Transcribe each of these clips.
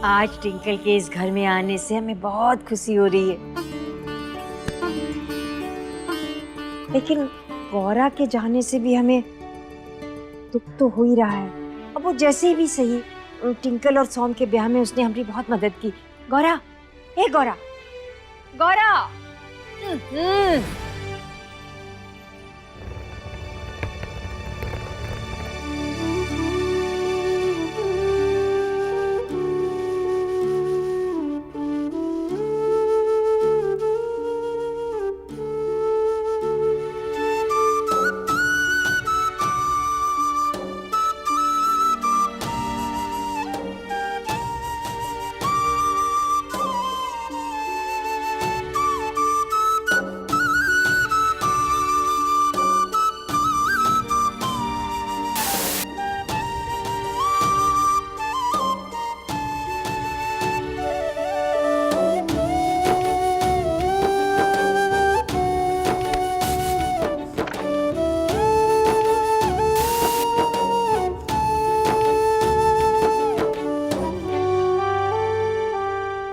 आज टिंकल के इस घर में आने से हमें बहुत खुशी हो रही है, लेकिन गौरा के जाने से भी हमें दुख तो हो ही रहा है। अब वो जैसे भी सही, टिंकल और सौम के ब्याह में उसने हमारी बहुत मदद की। गौरा, हे गौरा, गौरा।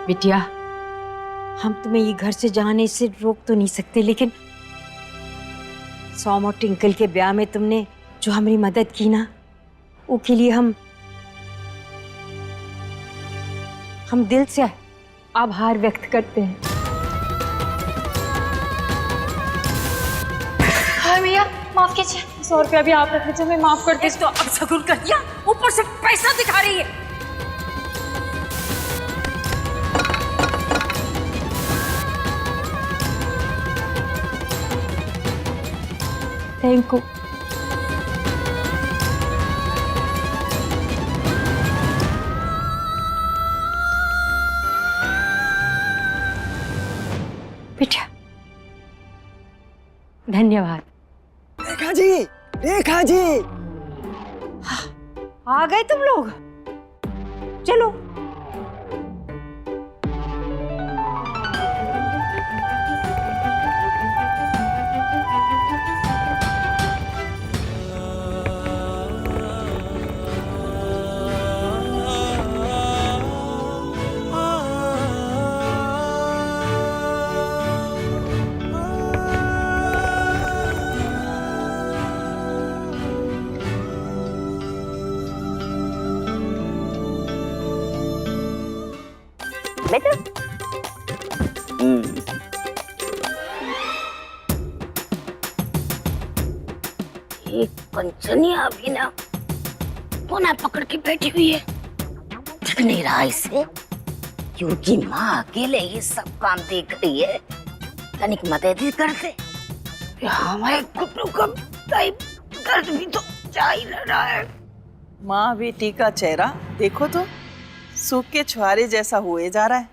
बिटिया, हम तुम्हें ये घर से जाने से रोक तो नहीं सकते, लेकिन सौम और टिंकल के ब्याह में तुमने जो हमारी मदद की ना, उसके लिए हम दिल से आभार व्यक्त करते हैं। हाँ भैया, माफ कीजिए, 100 रुपया भी आप रख लीजिए, मैं माफ कर दी। तो अब सगुन कर दिया, ऊपर से पैसा दिखा रही है। Thank you. बेटा, धन्यवाद। रेखा जी, रेखा जी, आ गए तुम लोग? चलो। बेटा, ये कंचनिया अभी ना कोना पकड़ के बैठी हुई है, दिख नहीं रहा इसे, क्योंकि माँ अकेले ये सब काम देख रही है। तनिक मदद ही कर दे, हमारे घुटनों का दर्द भी तो जा ही रहा है। माँ बेटी का चेहरा देखो तो सूख के छुहारे जैसा हुए जा रहा है।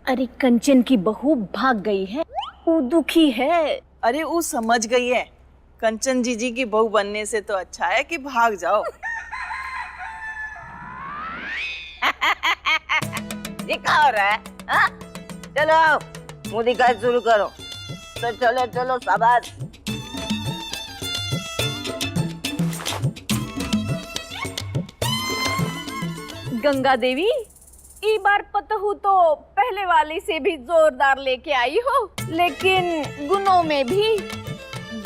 अरे कंचन की बहू भाग गई है, वो दुखी है। अरे वो समझ गई है, कंचन जीजी की बहू बनने से तो अच्छा है कि भाग जाओ। ये क्या हो रहा है? हाँ? चलो मुँह दिखाई शुरू करो। तो चलो चलो, शाबाश। गंगा देवी, ई बार पतहू तो पहले वाली से भी जोरदार लेके आई हो, लेकिन गुणों में भी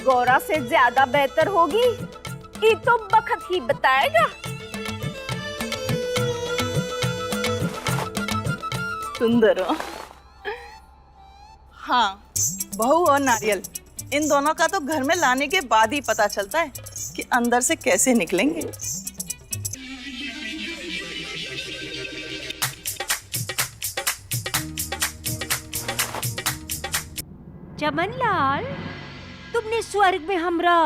गौरा से ज्यादा बेहतर होगी, ये तो बखत ही बताएगा। सुंदर हो। हाँ, बहू और नारियल, इन दोनों का तो घर में लाने के बाद ही पता चलता है कि अंदर से कैसे निकलेंगे। चमनलाल, तुमने स्वर्ग में हमरा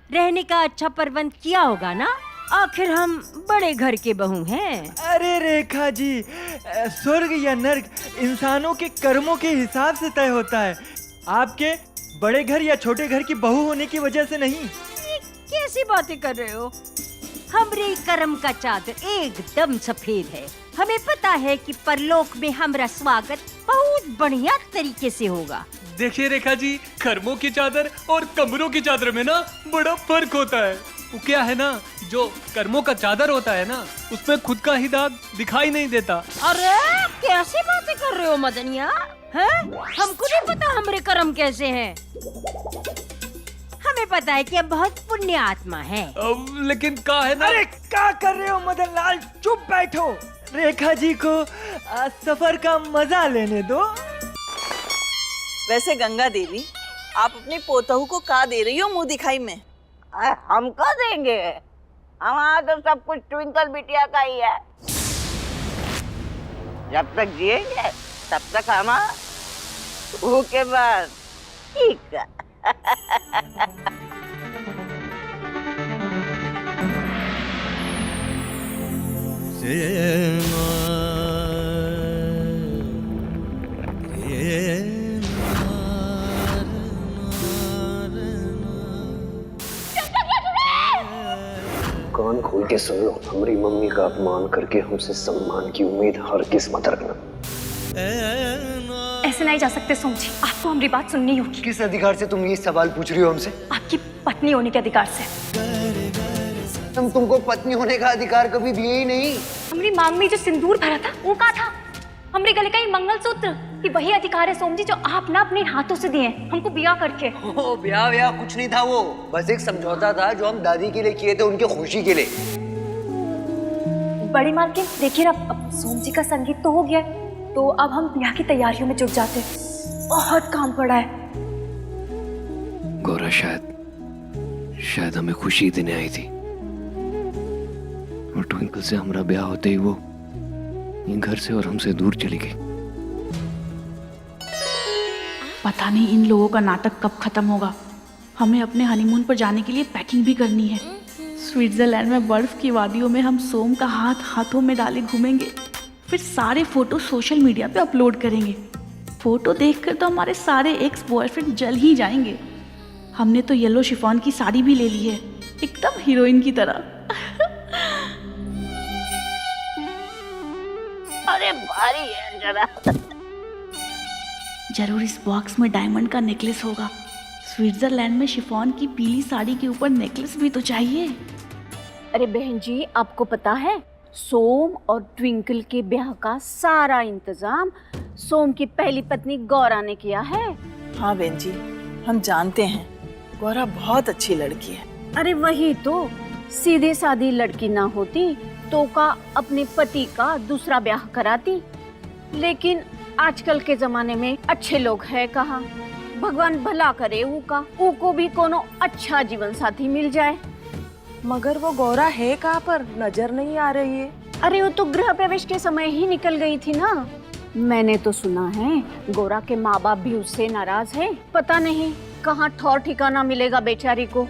रहने का अच्छा प्रबंध किया होगा ना? आखिर हम बड़े घर के बहू हैं। अरे रेखा जी, स्वर्ग या नर्क इंसानों के कर्मों के हिसाब से तय होता है, आपके बड़े घर या छोटे घर की बहू होने की वजह से नहीं। ये कैसी बातें कर रहे हो? हमरे कर्म का चादर एकदम सफेद है। हमें पता है कि परलोक में हमारा स्वागत बहुत बढ़िया तरीके से होगा। देखिए रेखा जी, कर्मों की चादर और कमरों की चादर में ना बड़ा फर्क होता है। वो क्या है ना, जो कर्मों का चादर होता है ना, उसमें खुद का ही दाग दिखाई नहीं देता। अरे कैसी बातें कर रहे हो मदनिया? हैं? हमको नहीं पता हमारे कर्म कैसे हैं। हमें पता है कि अब बहुत पुण्य आत्मा है। लेकिन का है ना। अरे क्या कर रहे हो मदन लाल, चुप बैठो। रेखा जी को सफर का मजा लेने दो। वैसे गंगा देवी, आप अपने पोतहू को का दे रही हो मुंह दिखाई में? हमको देंगे? हमारा तो सब कुछ ट्विंकल बिटिया का ही है। जब तक जिएंगे तब तक हमारा, उसके बाद ठीक है। कान खोल के सुन लो, हमारी मम्मी का अपमान करके हमसे सम्मान की उम्मीद हर किस मत रखना। ऐसे नहीं जा सकते सोम जी, आपको हमारी बात सुननी होगी। किस अधिकार से तुम ये सवाल पूछ रही हो हमसे? आपकी पत्नी होने के अधिकार से। हम तुमको पत्नी होने का अधिकार कभी दिए ही नहीं। हमारी मांग में जो सिंदूर भरा था वो कहाँ था? हमारे गले का ये मंगलसूत्र, ये वही अधिकार है सोम जी जो आप ना अपने हाथों से दिए हमको ब्याह करके। ओ ब्याह कुछ नहीं था, वो बस एक समझौता था जो हम दादी के लिए किए थे, उनके खुशी के लिए। बड़ी मालकिन देखिए ना, अब सोम जी का संगीत तो हो गया, तो अब हम ब्याह की तैयारियों में जुट जाते। बहुत काम पड़ा है। गौरा शायद हमें खुशी देने आई थी, और ट्विंकल से हमारा ब्याह होते ही वो घर से और हमसे दूर चली गई। पता नहीं इन लोगों का नाटक कब खत्म होगा। हमें अपने हनीमून पर जाने के लिए पैकिंग भी करनी है। स्विट्जरलैंड में बर्फ की वादियों में हम सोम का हाथ हाथों में डाले घूमेंगे, फिर सारे फोटो सोशल मीडिया पे अपलोड करेंगे। फोटो देखकर तो हमारे सारे एक्स बॉयफ्रेंड जल ही जाएंगे। हमने तो येलो शिफॉन की साड़ी भी ले ली है, एकदम हीरोइन की तरह। अरे भारी है जरा। जरूर इस बॉक्स में डायमंड का नेकलेस होगा। स्विट्जरलैंड में शिफॉन की पीली साड़ी के ऊपर नेकलेस भी तो चाहिए। अरे बहन जी, आपको पता है सोम और ट्विंकल के ब्याह का सारा इंतजाम सोम की पहली पत्नी गौरा ने किया है। हाँ बहन जी, हम जानते हैं गौरा बहुत अच्छी लड़की है। अरे वही तो, सीधी सादी लड़की ना होती तो का अपने पति का दूसरा ब्याह कराती। लेकिन आजकल के जमाने में अच्छे लोग है कहाँ। भगवान भला करे ऊको भी कोनो अच्छा जीवन साथी मिल जाए। मगर वो गौरा है कहाँ पर, नजर नहीं आ रही है। अरे वो तो गृह प्रवेश के समय ही निकल गई थी ना। मैंने तो सुना है गौरा के माँ बाप भी उससे नाराज हैं। पता नहीं कहाँ ठौर ठिकाना मिलेगा बेचारी को।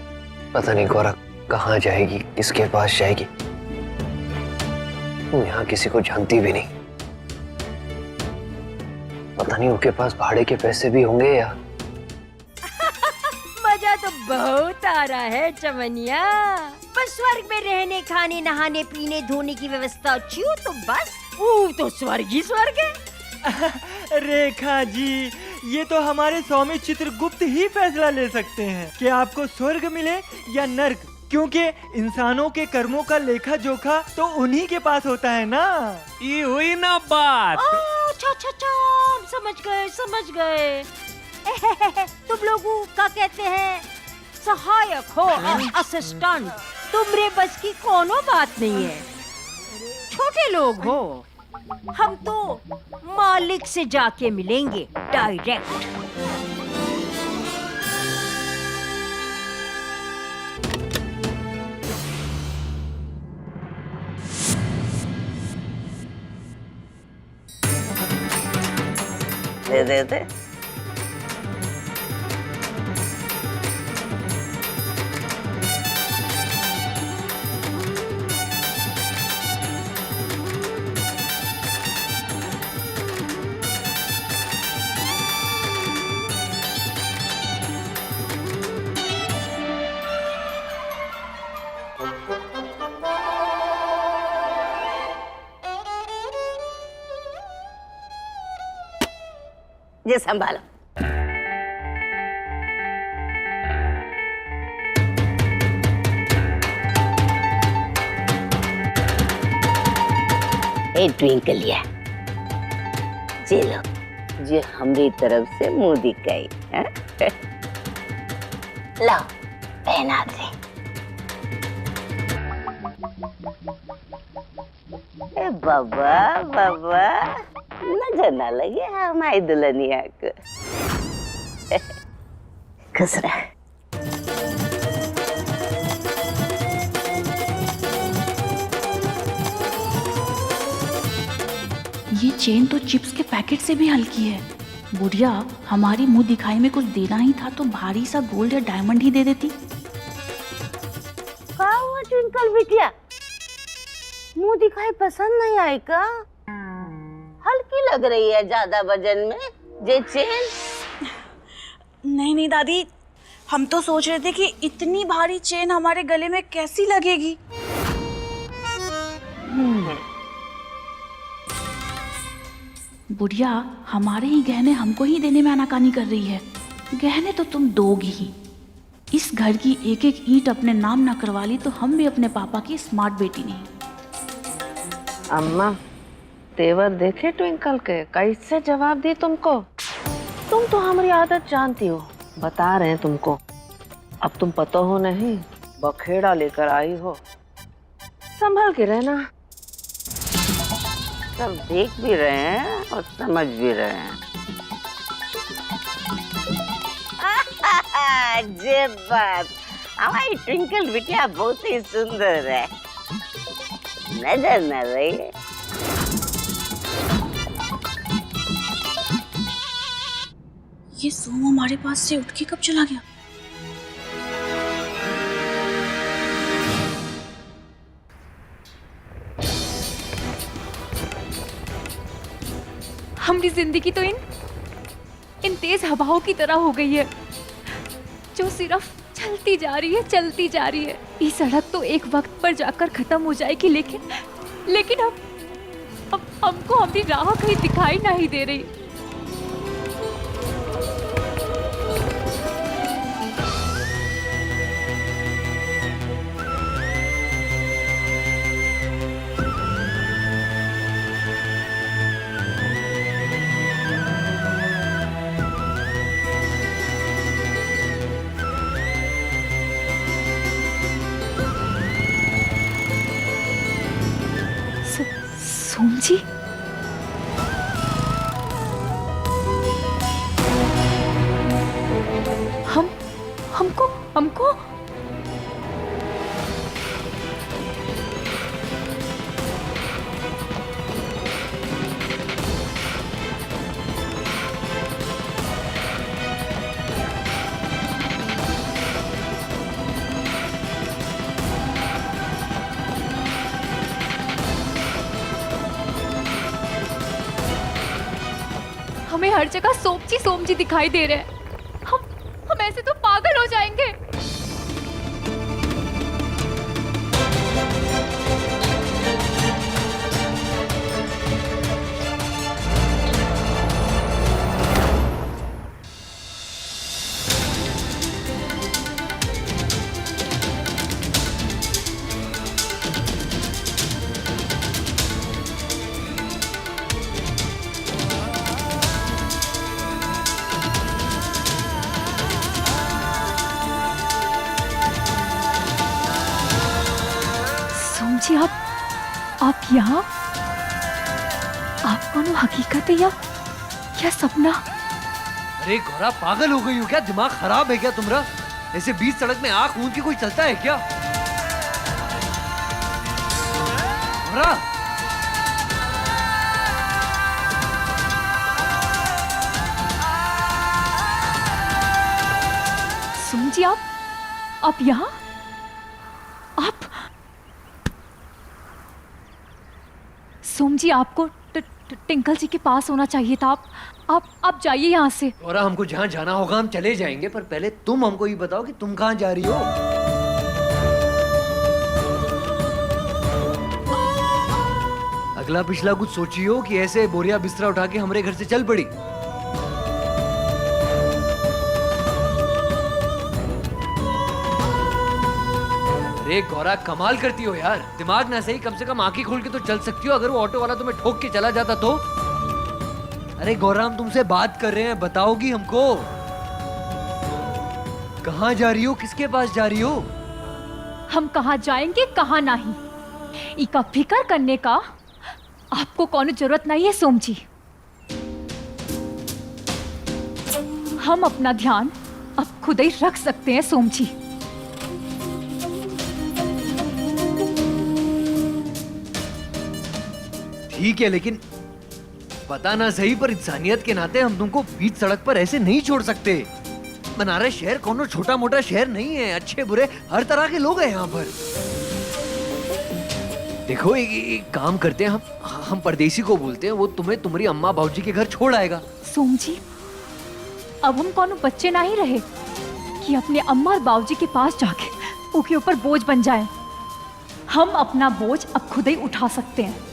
पता नहीं गौरा कहाँ जाएगी, किसके पास जाएगी। तुम यहाँ किसी को जानती भी नहीं। पता नहीं उनके पास भाड़े के पैसे भी होंगे या। मजा तो बहुत आ रहा है चमनिया। बस स्वर्ग में रहने, खाने, नहाने, पीने, धोने की व्यवस्था अच्छी हो तो बस वो तो स्वर्ग ही स्वर्ग है। रेखा जी, ये तो हमारे स्वामी चित्रगुप्त ही फैसला ले सकते हैं कि आपको स्वर्ग मिले या नर्क, क्योंकि इंसानों के कर्मों का लेखा जोखा तो उन्हीं के पास होता है ना। ये हुई ना बात। समझ गए। तुम लोगों का कहते हैं सहायक हो, असिस्टेंट। तुमरे बस की कोनो बात नहीं है। छोटे लोग हो, हम तो मालिक से जाके मिलेंगे डायरेक्ट। दे। ये संभालो। ए ट्विंकलिया, चलो जो हमारी तरफ से मुंह दिखाई। ला पहना दे। ए बाबा बाबा, नजर ना लगे हमारी दुल्हनिया को। खुश रह। ये चेन तो चिप्स के पैकेट से भी हल्की है। बुढ़िया हमारी मुंह दिखाई में कुछ देना ही था तो भारी सा गोल्ड या डायमंड ही दे देती। क्या हुआ ट्विंकल बिटिया, मुंह दिखाई पसंद नहीं आई का? हल्की लग रही है ज्यादा वजन में ये चेन। नहीं नहीं दादी, हम तो सोच रहे थे कि इतनी भारी चेन हमारे गले में कैसी लगेगी। बुढ़िया हमारे ही गहने हमको ही देने में आनाकानी कर रही है। गहने तो तुम दोगी ही। इस घर की एक एक ईंट अपने नाम ना करवा ली तो हम भी अपने पापा की स्मार्ट बेटी नहीं। अम्मा, तेवर देखे ट्विंकल के, कैसे जवाब दी तुमको। तुम तो हमारी आदत जानती हो, बता रहे हैं तुमको। अब तुम पता हो नहीं, बखेड़ा लेकर आई हो, संभल के रहना। सब देख भी रहे हैं और समझ भी रहे हैं। जे बात, हमारी ट्विंकल बिटिया बहुत ही सुंदर है, नजर न रही। ये सोम हमारे पास से उठ के कब चला गया? हमारी जिंदगी तो इन तेज हवाओं की तरह हो गई है जो सिर्फ चलती जा रही है, चलती जा रही है। ये सड़क तो एक वक्त पर जाकर खत्म हो जाएगी, लेकिन अब हमको हमारी राह कहीं दिखाई नहीं दे रही। सोम जी, हमको हमें हर जगह सोम जी दिखाई दे रहे हैं। हम ऐसे तो पागल हो जाएंगे। जी आप यहाँ? आप कौन हकीकत है या सपना? अरे गौरा, पागल हो गई हो क्या? दिमाग खराब है क्या तुम्हारा? ऐसे बीच सड़क में आंख मूंद के कोई चलता है क्या? गौरा, सोम जी आप यहाँ? आप सोम जी, आपको टिंकल जी के पास होना चाहिए था। आप जाइए यहाँ से। गौरा, हमको जहाँ जाना होगा हम चले जाएंगे, पर पहले तुम हमको ये बताओ कि तुम कहाँ जा रही हो? अगला पिछला कुछ सोची हो कि ऐसे बोरिया बिस्तरा उठा के हमारे घर से चल पड़ी? अरे गौरा कमाल करती हो यार, दिमाग ना सही कम से कम आंखें खोल के तो चल सकती हो। अगर वो ऑटो वाला तुम्हें ठोक के चला जाता तो? अरे गौरा हम तुमसे बात कर रहे हैं, बताओगी हमको? कहाँ जा रही हो, किसके पास जा रही हो? हम कहाँ जाएंगे कहाँ नहीं, इका फिकर करने का आपको कौन जरूरत नहीं है सोम जी। हम अपना ध्यान अब खुद ही रख सकते हैं सोम जी। ठीक है, लेकिन पता ना सही पर इंसानियत के नाते हम तुमको बीच सड़क पर ऐसे नहीं छोड़ सकते। बनारस शहर कोनो छोटा मोटा शहर नहीं है, अच्छे बुरे हर तरह के लोग हैं यहाँ पर। देखो एक काम करते हैं, हम परदेसी को बोलते हैं, वो तुम्हें तुम्हारी अम्मा बाबूजी के घर छोड़ आएगा। सोम जी, अब हम कौन बच्चे नहीं रहे कि अपने अम्मा और बाबूजी के पास जाके उनके ऊपर बोझ बन जाए। हम अपना बोझ अब खुद ही उठा सकते हैं।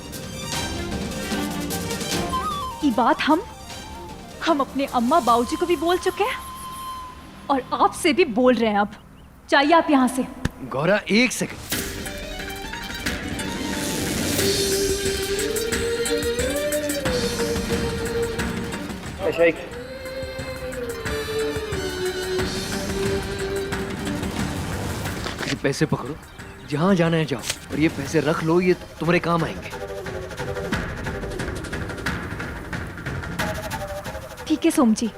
ये बात हम अपने अम्मा बाबूजी को भी बोल चुके हैं और आपसे भी बोल रहे हैं। अब चाहिए आप यहाँ से। गौरा एक सेकंड, ये पैसे पकड़ो, जहां जाना है जाओ, और ये पैसे रख लो, ये तुम्हारे काम आएंगे। ठीक है सोम जी,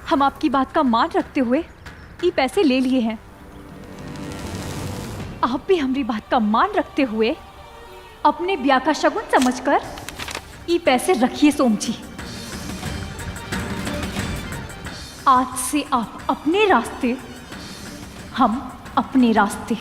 हम आपकी बात का मान रखते हुए ये पैसे ले लिए हैं। आप भी हमारी बात का मान रखते हुए अपने ब्याह का शगुन समझकर ये पैसे रखिए सोम जी। आज से आप अपने रास्ते, हम अपने रास्ते।